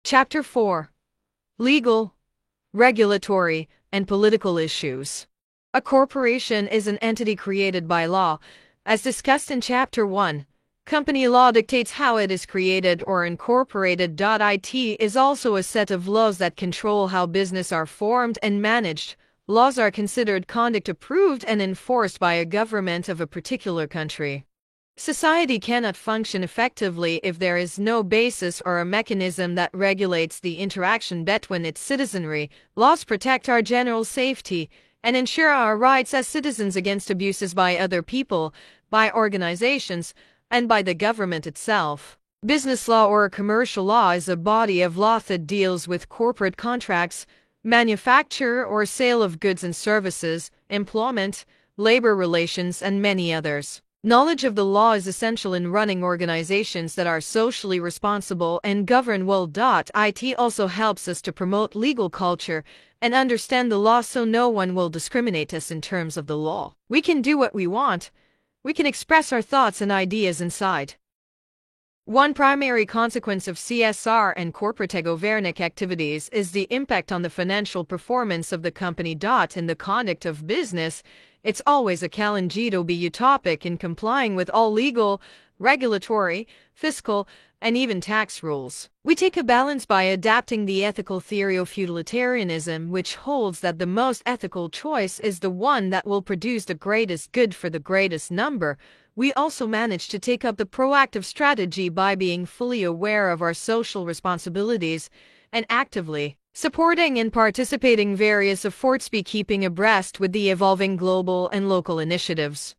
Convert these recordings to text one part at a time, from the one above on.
Chapter 4. Legal, Regulatory, and Political Issues. A corporation is an entity created by law. As discussed in Chapter 1, company law dictates how it is created or incorporated. It is also a set of laws that control how business are formed and managed. Laws are considered conduct approved and enforced by a government of a particular country. Society cannot function effectively if there is no basis or a mechanism that regulates the interaction between its citizenry. Laws protect our general safety and ensure our rights as citizens against abuses by other people, by organizations, and by the government itself. Business law or commercial law is a body of law that deals with corporate contracts, manufacture or sale of goods and services, employment, labor relations, and many others. Knowledge of the law is essential in running organizations that are socially responsible and govern well. It also helps us to promote legal culture and understand the law so no one will discriminate us in terms of the law. We can do what we want. We can express our thoughts and ideas inside. One primary consequence of CSR and corporate governance activities is the impact on the financial performance of the company. In the conduct of business, it's always a challenge to be utopic in complying with all legal, regulatory, fiscal, and even tax rules. We take a balance by adapting the ethical theory of utilitarianism, which holds that the most ethical choice is the one that will produce the greatest good for the greatest number. We also manage to take up the proactive strategy by being fully aware of our social responsibilities and actively supporting and participating various efforts by keeping abreast with the evolving global and local initiatives.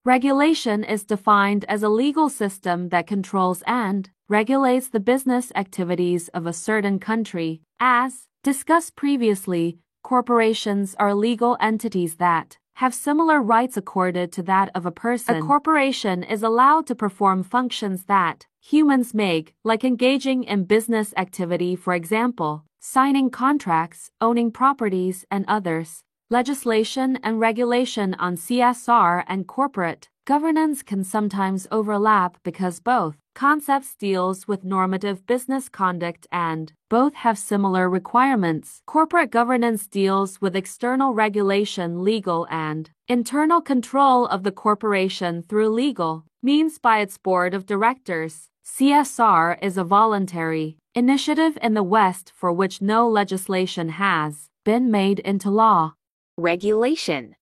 Regulation is defined as a legal system that controls and regulates the business activities of a certain country. As discussed previously, corporations are legal entities that have similar rights accorded to that of a person. A corporation is allowed to perform functions that humans make, like engaging in business activity, for example, signing contracts, owning properties, and others. Legislation and regulation on CSR and corporate governance can sometimes overlap because both concepts deals with normative business conduct and both have similar requirements. Corporate governance deals with external regulation, legal and internal control of the corporation through legal means by its board of directors. CSR is a voluntary initiative in the West for which no legislation has been made into law. Regulation.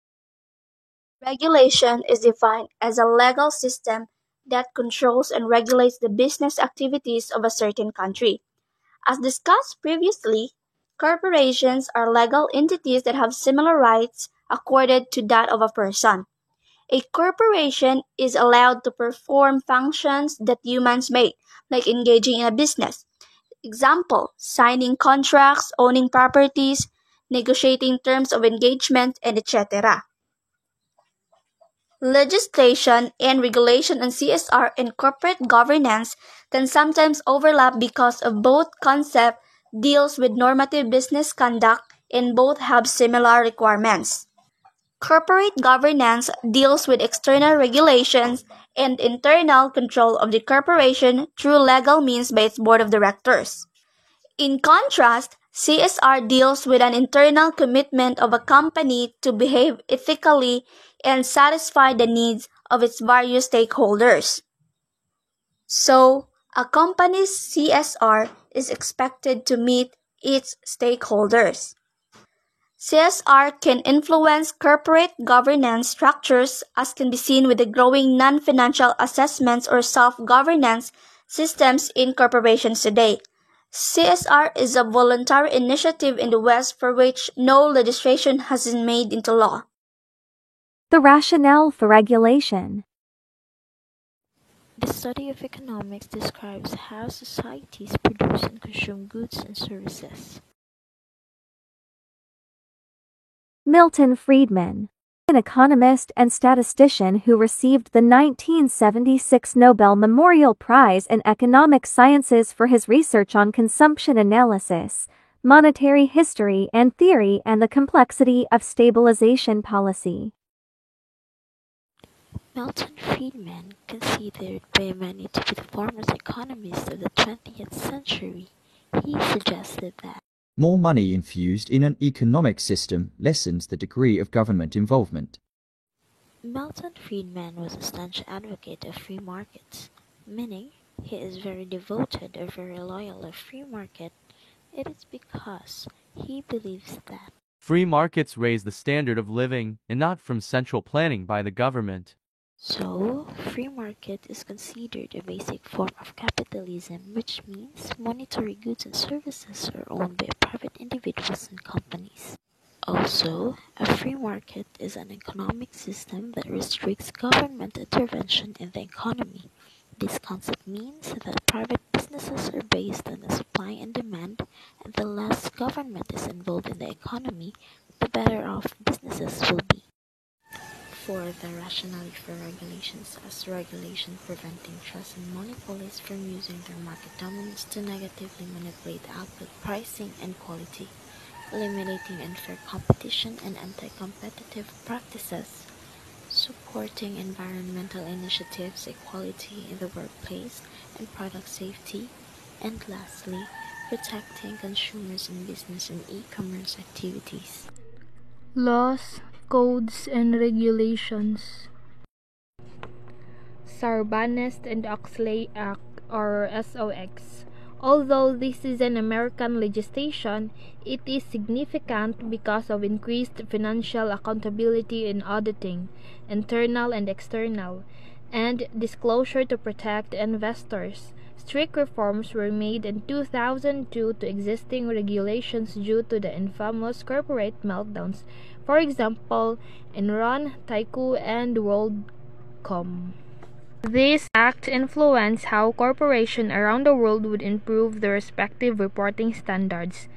Regulation is defined as a legal system that controls and regulates the business activities of a certain country. As discussed previously, corporations are legal entities that have similar rights accorded to that of a person. A corporation is allowed to perform functions that humans make, like engaging in a business. Example, signing contracts, owning properties, negotiating terms of engagement, and etc. Legislation and regulation on CSR and corporate governance can sometimes overlap because of both concept deals with normative business conduct and both have similar requirements. Corporate governance deals with external regulations and internal control of the corporation through legal means by its board of directors. In contrast, CSR deals with an internal commitment of a company to behave ethically and satisfy the needs of its various stakeholders. So, a company's CSR is expected to meet its stakeholders. CSR can influence corporate governance structures, as can be seen with the growing non-financial assessments or self-governance systems in corporations today. CSR is a voluntary initiative in the West for which no legislation has been made into law. The rationale for regulation. The study of economics describes how societies produce and consume goods and services. Milton Friedman, an economist and statistician who received the 1976 Nobel Memorial Prize in Economic Sciences for his research on consumption analysis, monetary history and theory, and the complexity of stabilization policy. Milton Friedman, considered by many to be the foremost economist of the 20th century, he suggested that more money infused in an economic system lessens the degree of government involvement. Milton Friedman was a staunch advocate of free markets, meaning he is very devoted or very loyal of free market. It is because he believes that free markets raise the standard of living and not from central planning by the government. So, free market is considered a basic form of capitalism, which means monetary goods and services are owned by private individuals and companies. Also, a free market is an economic system that restricts government intervention in the economy. This concept means that private businesses are based on the supply and demand, and the less government is involved in the economy, the better off businesses will be. For the rationale for regulations as regulation preventing trusts and monopolies from using their market dominance to negatively manipulate output pricing and quality, eliminating unfair competition and anti-competitive practices, supporting environmental initiatives, equality in the workplace, and product safety, and lastly, protecting consumers in business and e-commerce activities. Laws, codes, and regulations. Sarbanes-Oxley Act, or SOX. Although this is an American legislation, it is significant because of increased financial accountability in auditing, internal and external, and disclosure to protect investors. Strict reforms were made in 2002 to existing regulations due to the infamous corporate meltdowns, for example, Enron, Tyco, and WorldCom. This act influenced how corporations around the world would improve their respective reporting standards.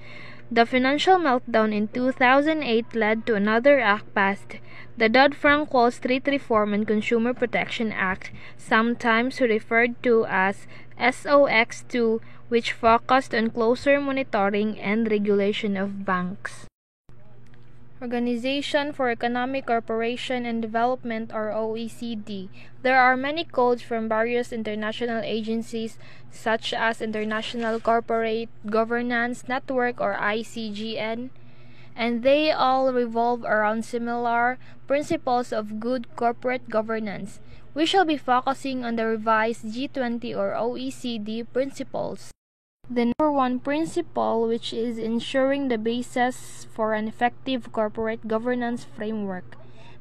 The financial meltdown in 2008 led to another act passed, the Dodd-Frank Wall Street Reform and Consumer Protection Act, sometimes referred to as SOX2, which focused on closer monitoring and regulation of banks. Organization for Economic Cooperation and Development, or OECD. There are many codes from various international agencies such as International Corporate Governance Network, or ICGN, and they all revolve around similar principles of good corporate governance. We shall be focusing on the revised G20 or OECD principles. The number one principle, which is ensuring the basis for an effective corporate governance framework.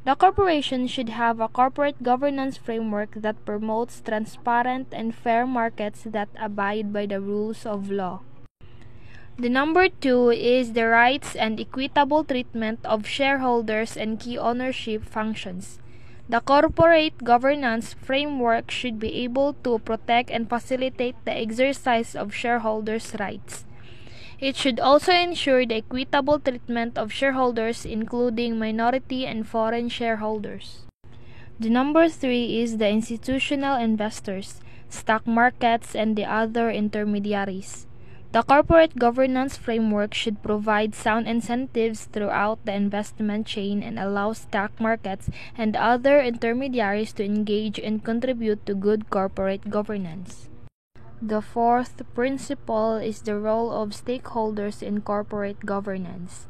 The corporation should have a corporate governance framework that promotes transparent and fair markets that abide by the rules of law. The number two is the rights and equitable treatment of shareholders and key ownership functions. The corporate governance framework should be able to protect and facilitate the exercise of shareholders' rights. It should also ensure the equitable treatment of shareholders, including minority and foreign shareholders. The number three is the institutional investors, stock markets, and the other intermediaries. The corporate governance framework should provide sound incentives throughout the investment chain and allow stock markets and other intermediaries to engage and contribute to good corporate governance. The fourth principle is the role of stakeholders in corporate governance.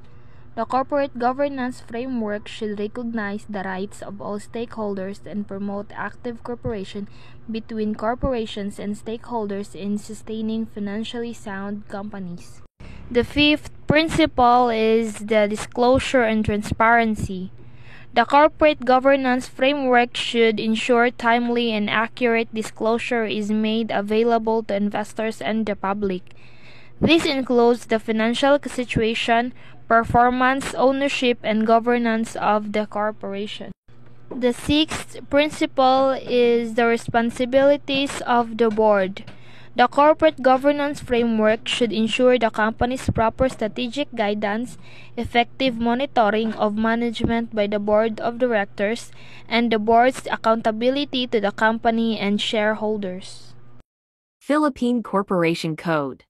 The corporate governance framework should recognize the rights of all stakeholders and promote active cooperation between corporations and stakeholders in sustaining financially sound companies. The fifth principle is the disclosure and transparency. The corporate governance framework should ensure timely and accurate disclosure is made available to investors and the public. This includes the financial situation, performance, ownership, and governance of the corporation. The sixth principle is the responsibilities of the board. The corporate governance framework should ensure the company's proper strategic guidance, effective monitoring of management by the board of directors, and the board's accountability to the company and shareholders. Philippine Corporation Code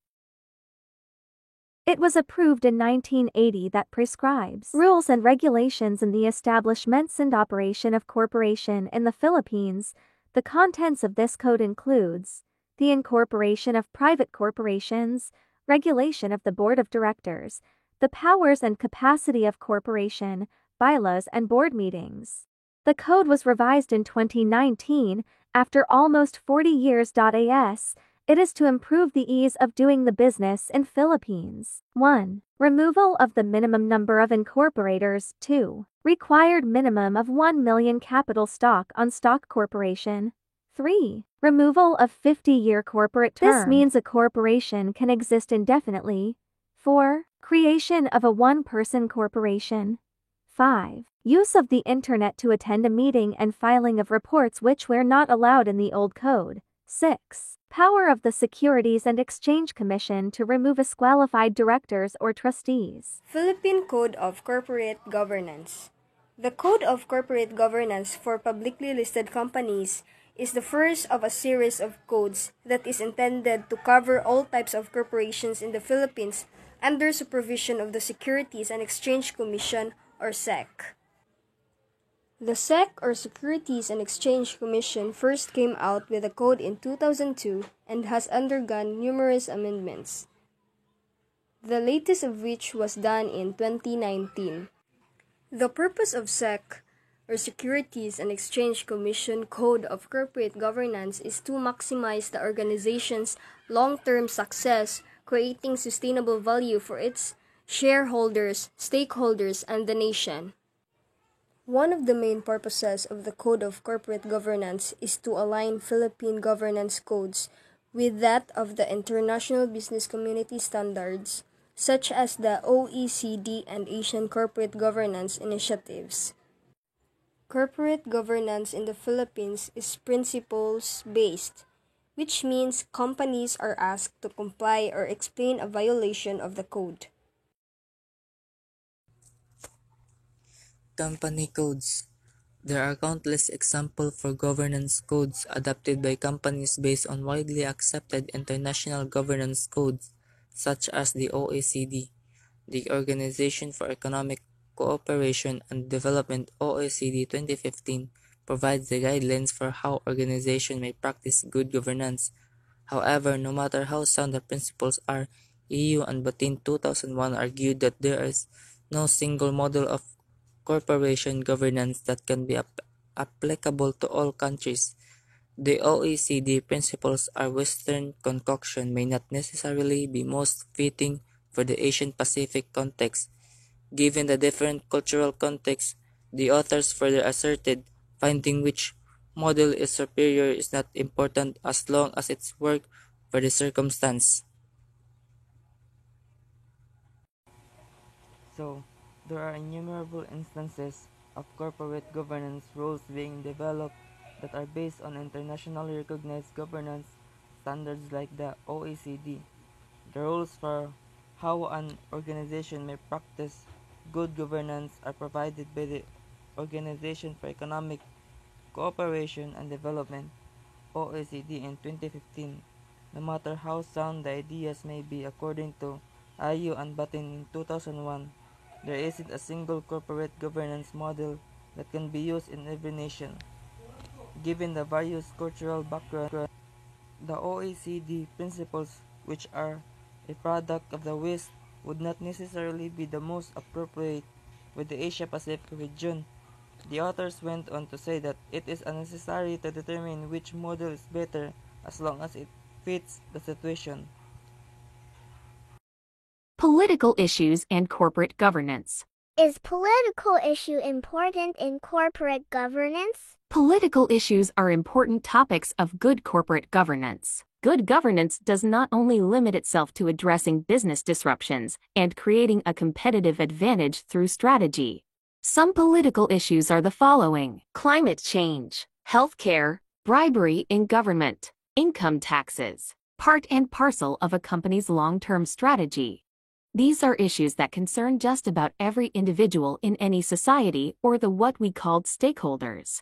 It was approved in 1980 that prescribes rules and regulations in the establishments and operation of corporation in the Philippines. The contents of this code includes the incorporation of private corporations, regulation of the board of directors, the powers and capacity of corporation, bylaws and board meetings. The code was revised in 2019 after almost 40 years. As it is to improve the ease of doing the business in Philippines. 1. Removal of the minimum number of incorporators. 2. Required minimum of 1 million capital stock on stock corporation. 3. Removal of 50-year corporate term. This means a corporation can exist indefinitely. 4. Creation of a one-person corporation. 5. Use of the internet to attend a meeting and filing of reports which were not allowed in the old code. 6. Power of the Securities and Exchange Commission to remove disqualified directors or trustees. Philippine Code of Corporate Governance. The Code of Corporate Governance for publicly listed companies is the first of a series of codes that is intended to cover all types of corporations in the Philippines under supervision of the Securities and Exchange Commission or SEC. The SEC or Securities and Exchange Commission first came out with a code in 2002 and has undergone numerous amendments, the latest of which was done in 2019. The purpose of SEC or Securities and Exchange Commission Code of Corporate Governance is to maximize the organization's long-term success, creating sustainable value for its shareholders, stakeholders, and the nation. One of the main purposes of the Code of Corporate Governance is to align Philippine governance codes with that of the International Business Community standards, such as the OECD and Asian Corporate Governance Initiatives. Corporate governance in the Philippines is principles-based, which means companies are asked to comply or explain a violation of the code. Company codes. There are countless examples for governance codes adopted by companies based on widely accepted international governance codes, such as the OECD, the Organization for Economic Cooperation and Development (OECD 2015) provides the guidelines for how organizations may practice good governance. However, no matter how sound the principles are, EU and Batin 2001 argued that there is no single model of corporation governance that can be applicable to all countries. The OECD principles are Western concoction may not necessarily be most fitting for the Asian Pacific context. Given the different cultural context, the authors further asserted, finding which model is superior is not important as long as it's work for the circumstance. So, there are innumerable instances of corporate governance rules being developed that are based on internationally recognized governance standards like the OECD. The rules for how an organization may practice good governance are provided by the Organization for Economic Cooperation and Development (OECD) in 2015. No matter how sound the ideas may be, according to IU and Batin in 2001, there isn't a single corporate governance model that can be used in every nation. Given the various cultural backgrounds, the OECD principles, which are a product of the West, would not necessarily be the most appropriate with the Asia-Pacific region. The authors went on to say that it is unnecessary to determine which model is better as long as it fits the situation. Political issues and corporate governance. Is political issue important in corporate governance? Political issues are important topics of good corporate governance. Good governance does not only limit itself to addressing business disruptions and creating a competitive advantage through strategy. Some political issues are the following: climate change, healthcare, bribery in government, income taxes, part and parcel of a company's long-term strategy. These are issues that concern just about every individual in any society or the what we called stakeholders.